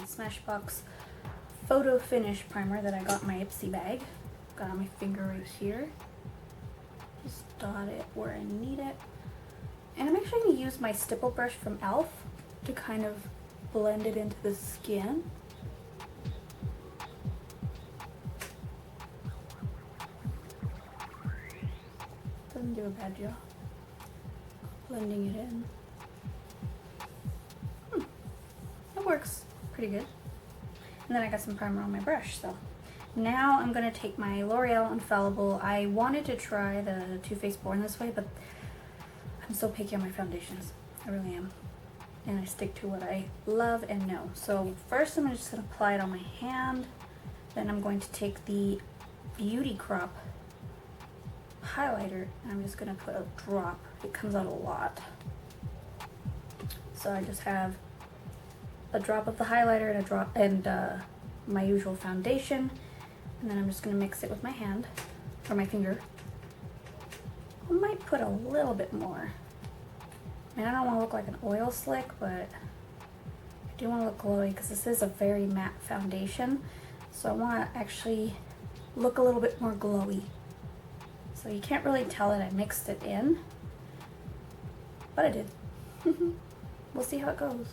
Smashbox Photo Finish Primer that I got in my Ipsy bag. Got on my finger right here. Just dot it where I need it. And I'm actually going to use my stipple brush from e.l.f. to kind of blend it into the skin. Doesn't do a bad job blending it in. It works pretty good. And then I got some primer on my brush, so now I'm gonna take my L'Oreal Infallible. I wanted to try the Too Faced Born This Way, but I'm so picky on my foundations. I really am. And I stick to what I love and know. So first I'm just gonna apply it on my hand. Then I'm going to take the Beauty Crop highlighter and I'm just gonna put a drop. It comes out a lot. So I just have a drop of the highlighter and a drop and my usual foundation, and then I'm just gonna mix it with my hand or my finger. I might put a little bit more. I mean, I don't want to look like an oil slick, but I do want to look glowy because this is a very matte foundation, so I want to actually look a little bit more glowy. So you can't really tell that I mixed it in, but I did. We'll see how it goes.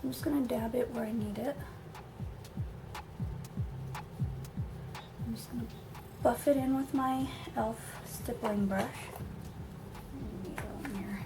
I'm just going to dab it where I need it. I'm just going to buff it in with my e.l.f. stippling brush. Needle in here.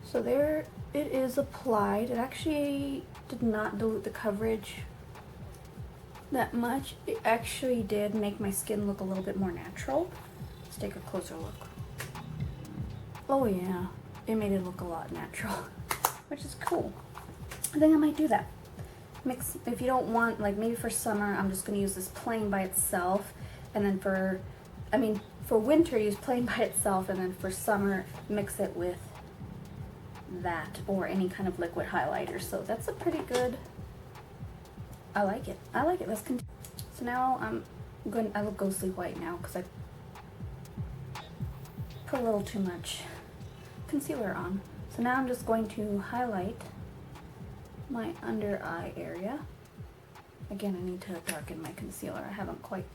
So there it is applied. It actually did not dilute the coverage that much. It actually did make my skin look a little bit more natural. Let's take a closer look. Oh yeah, it made it look a lot natural, which is cool. I think I might do that. Mix, if you don't want, like maybe for summer, I'm just gonna use this plain by itself, and then for winter, use plain by itself, and then for summer, mix it with that or any kind of liquid highlighter. So that's a pretty good, I like it. I like it. Let's continue. So now I look ghostly white now because I put a little too much concealer on. So now I'm just going to highlight my under eye area. Again, I need to darken my concealer. I haven't quite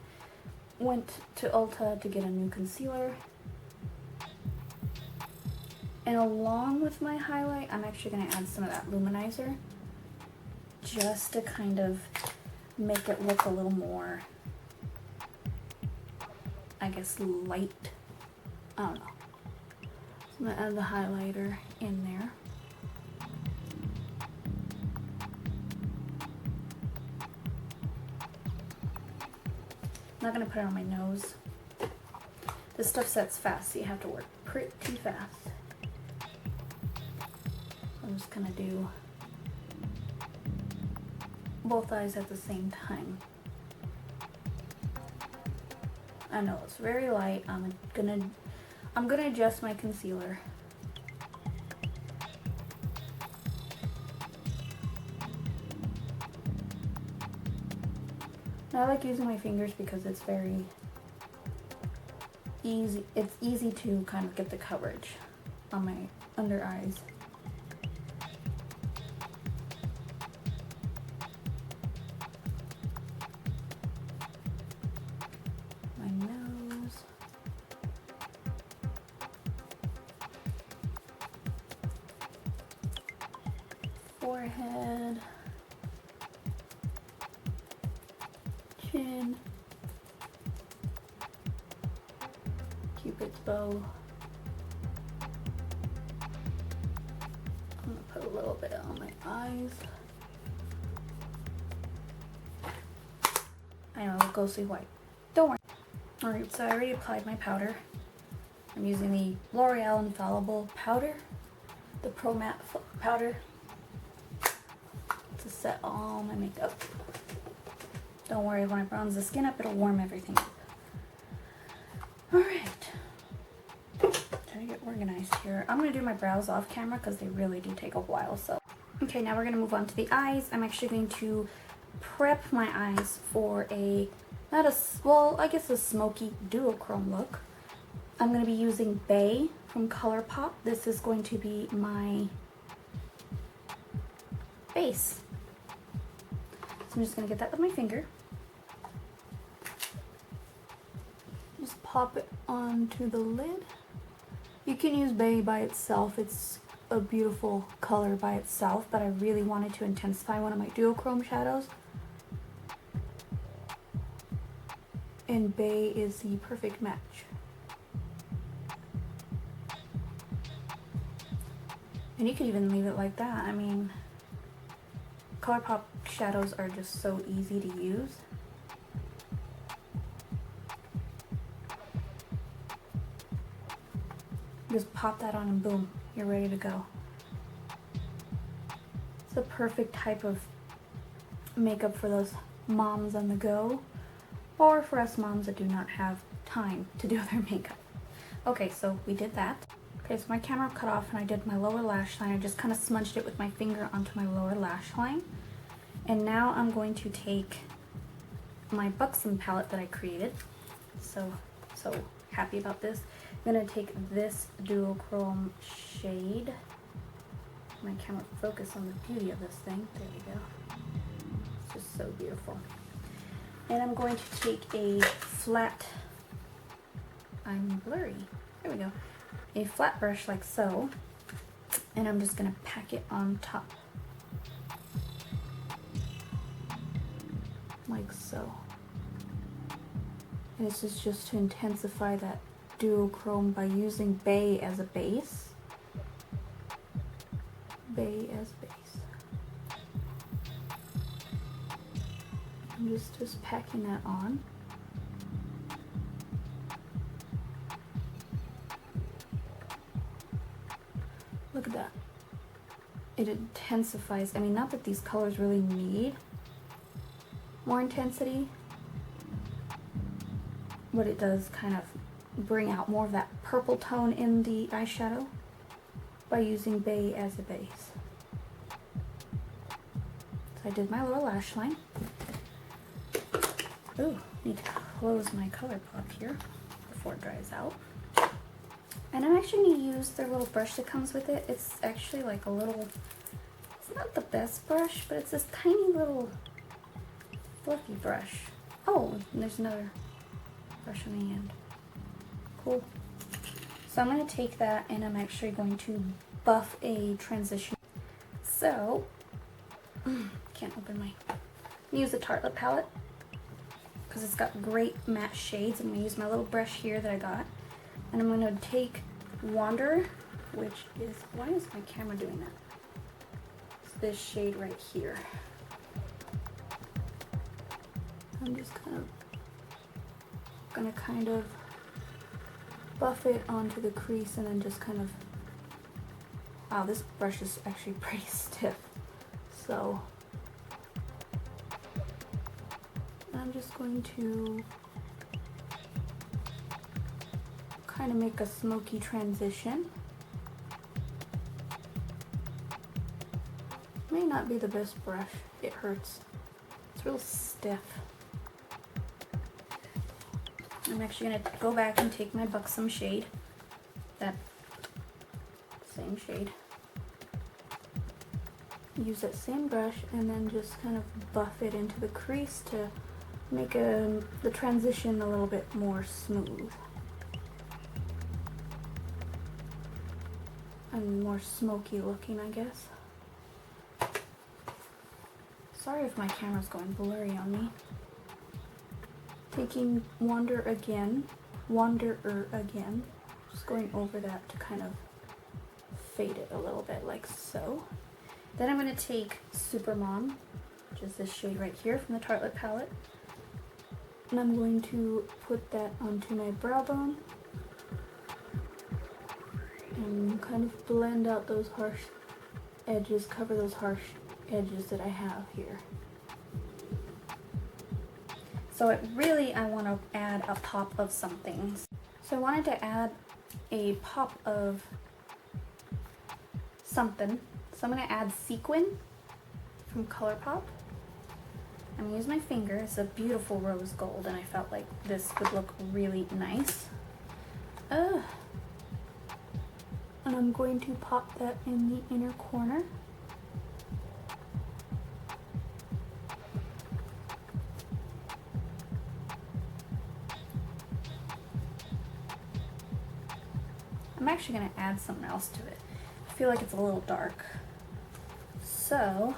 went to Ulta to get a new concealer. And along with my highlight, I'm actually going to add some of that luminizer just to kind of make it look a little more, I guess, light. I don't know. So I'm going to add the highlighter in there. I'm not going to put it on my nose. This stuff sets fast, so you have to work pretty fast. I'm just gonna do both eyes at the same time. I know it's very light. I'm gonna adjust my concealer. I like using my fingers because it's very easy. It's easy to kind of get the coverage on my under eyes. Forehead, chin, Cupid's bow. I'm gonna put a little bit on my eyes. I know, it goes ghostly white. Alright, so I already applied my powder. I'm using the L'Oreal Infallible powder, the Pro Matte powder, to set all my makeup. Don't worry, when I bronze the skin up, it'll warm everything up. Alright. Trying to get organized here. I'm going to do my brows off camera because they really do take a while. So, okay, now we're going to move on to the eyes. I'm actually going to prep my eyes for a, well, I guess a smoky duochrome look. I'm going to be using Bay from ColourPop. This is going to be my base. So I'm just going to get that with my finger. Just pop it onto the lid. You can use Bay by itself. It's a beautiful color by itself, but I really wanted to intensify one of my duochrome shadows. And Bay is the perfect match. And you can even leave it like that. I mean, ColourPop shadows are just so easy to use. Just pop that on and boom, you're ready to go. It's the perfect type of makeup for those moms on the go, or for us moms that do not have time to do their makeup. Okay, so we did that. Okay, so my camera cut off and I did my lower lash line. I just kind of smudged it with my finger onto my lower lash line. And now I'm going to take my Buxom palette that I created. So happy about this. I'm going to take this duochrome shade. My camera focus on the beauty of this thing. There we go. It's just so beautiful. And I'm going to take a flat, I'm blurry. There we go. A flat brush like so, and I'm just going to pack it on top like so. And this is just to intensify that duochrome by using Bay as a base. Bay as base. I'm just packing that on. Look at that. It intensifies. I mean, not that these colors really need more intensity, but it does kind of bring out more of that purple tone in the eyeshadow by using Bay as a base. So I did my little lash line. Ooh, need to close my ColourPop here before it dries out. And I'm actually going to use their little brush that comes with it. It's actually like a little, it's not the best brush, but it's this tiny little fluffy brush. Oh, and there's another brush on the end. Cool. So I'm going to take that and I'm actually going to buff a transition. So, can't open my, use the Tartelette palette because it's got great matte shades. I'm going to use my little brush here that I got. And I'm going to take Wander, which is, why is my camera doing that? It's this shade right here. I'm just going to buff it onto the crease and then just kind of, wow, this brush is actually pretty stiff. So I'm just going to kind of make a smoky transition. May not be the best brush. It hurts. It's real stiff. I'm actually going to go back and take my Buxom shade. That same shade. Use that same brush and then just kind of buff it into the crease to make the transition a little bit more smooth. And more smoky looking, I guess. Sorry if my camera's going blurry on me. Taking Wanderer again, just going over that to kind of fade it a little bit like so. Then I'm going to take Supermom, which is this shade right here from the Tartelette palette, And I'm going to put that onto my brow bone and kind of blend out those harsh edges, cover those harsh edges that I have here. So I want to add a pop of something. So I wanted to add a pop of something. So I'm going to add sequin from ColourPop. I'm going to use my finger. It's a beautiful rose gold, and I felt like this would look really nice. And I'm going to pop that in the inner corner. I'm actually going to add something else to it. I feel like it's a little dark. So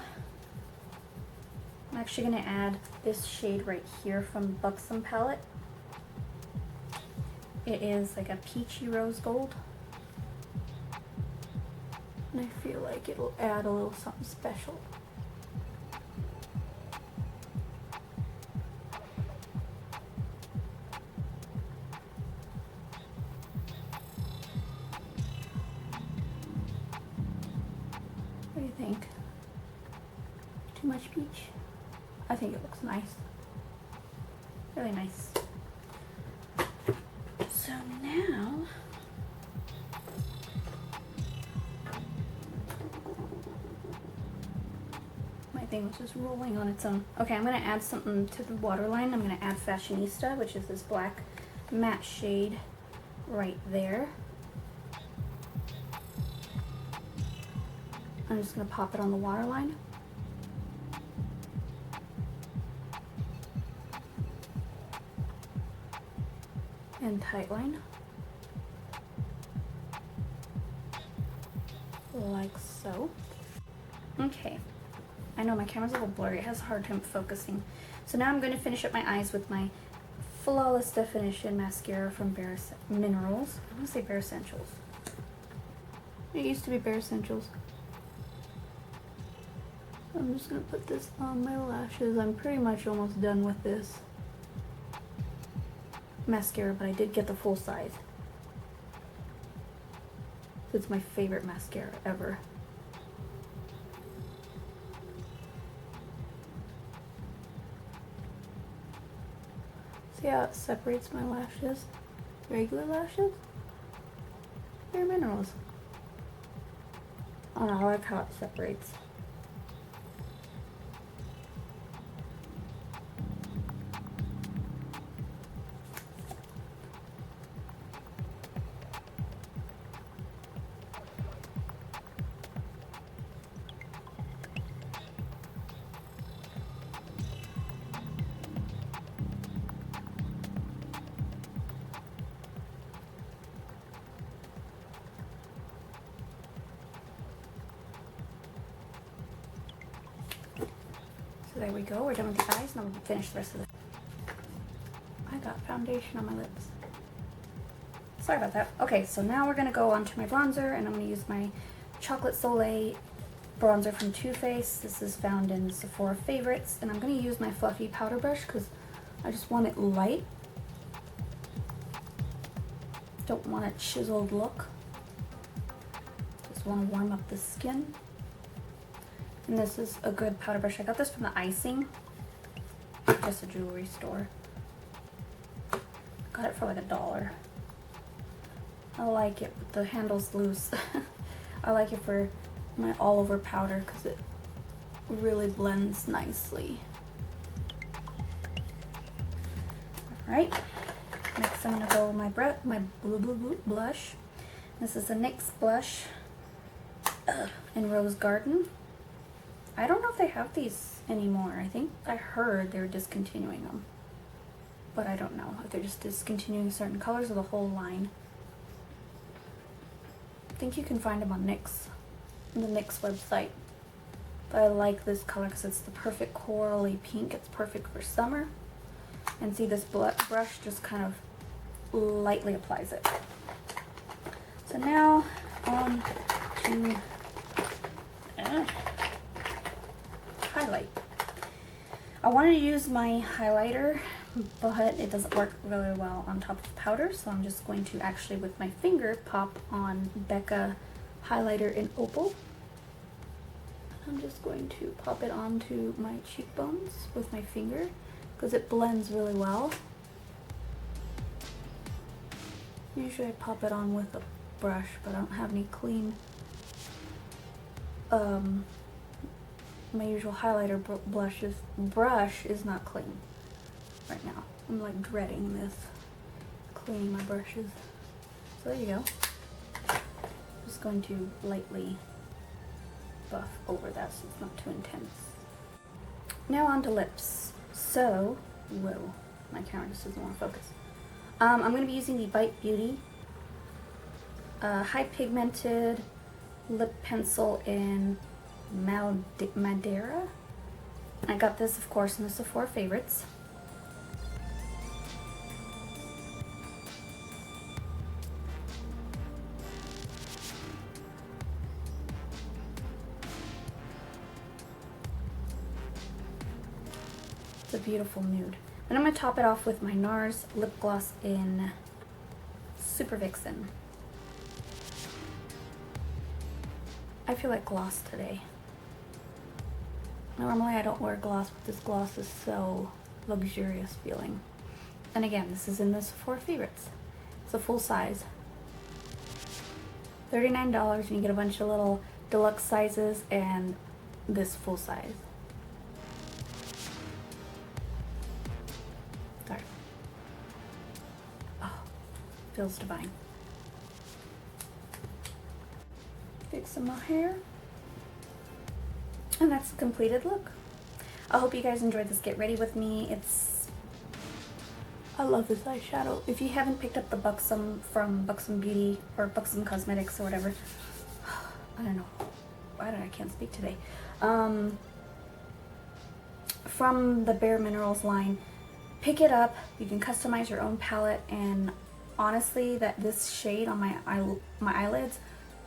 I'm actually going to add this shade right here from Buxom palette. It is like a peachy rose gold. And I feel like it'll add a little something special. What do you think? Too much peach? I think it looks nice. Really nice. So now my thing was just rolling on its own. Okay, I'm going to add something to the waterline. I'm going to add Fashionista, which is this black matte shade right there. I'm just going to pop it on the waterline. And tightline. Like so. Okay. I know my camera's a little blurry. It has a hard time focusing. So now I'm going to finish up my eyes with my Flawless Definition mascara from Bare Minerals. I want to say Bare Essentials. It used to be Bare Essentials. I'm just going to put this on my lashes. I'm pretty much almost done with this mascara, but I did get the full size. It's my favorite mascara ever. See how it separates my lashes? Regular lashes? Bare Minerals. Oh no, I like how it separates. So there we go, we're done with the eyes. Now we'll finish the rest of the... I got foundation on my lips. Sorry about that. Okay, so now we're gonna go on to my bronzer, and I'm gonna use my Chocolate Soleil bronzer from Too Faced. This is found in Sephora Favorites, and I'm gonna use my fluffy powder brush because I just want it light. Don't want a chiseled look. Just want to warm up the skin. And this is a good powder brush. I got this from the Icing, just a jewelry store. Got it for like $1. I like it, but the handle's loose. I like it for my all over powder because it really blends nicely. Alright, next I'm going to go with my blue blush. This is a NYX blush in Rose Garden. I don't know if they have these anymore. I think I heard they're discontinuing them. But I don't know if they're just discontinuing certain colors or the whole line. I think you can find them on NYX, the NYX website. But I like this color because it's the perfect corally pink. It's perfect for summer. And see, this brush just kind of lightly applies it. So now on to highlight. I wanted to use my highlighter, but it doesn't work really well on top of powder, so I'm just going to actually with my finger pop on Becca highlighter in Opal. I'm just going to pop it onto my cheekbones with my finger because it blends really well. Usually I pop it on with a brush, but I don't have any clean, my usual highlighter brush is not clean right now. I'm like dreading this, cleaning my brushes. So there you go. Just going to lightly buff over that so it's not too intense. Now on to lips. So, whoa, my camera just doesn't want to focus. I'm going to be using the Bite Beauty High Pigmented Lip Pencil in Madeira. I got this, of course, in the Sephora Favorites. It's a beautiful nude. Then I'm going to top it off with my NARS lip gloss in Super Vixen. I feel like gloss today. Normally I don't wear gloss, but this gloss is so luxurious feeling. And again, this is in the Sephora Favorites. It's a full size. $39 and you get a bunch of little deluxe sizes and this full size. Sorry. Oh, feels divine. Fix some my hair. And that's the completed look. I hope you guys enjoyed this Get Ready With Me. I love this eyeshadow. If you haven't picked up the Buxom from Buxom Beauty or Buxom Cosmetics or whatever, I don't know. I can't speak today. From the Bare Minerals line, pick it up. You can customize your own palette, and honestly, this shade on my eyelids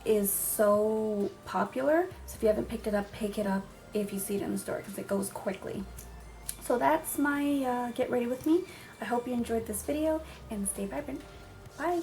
is so popular. So if you haven't picked it up, pick it up if you see it in the store because it goes quickly. So that's my Get Ready With Me. I hope you enjoyed this video and stay vibrant. Bye!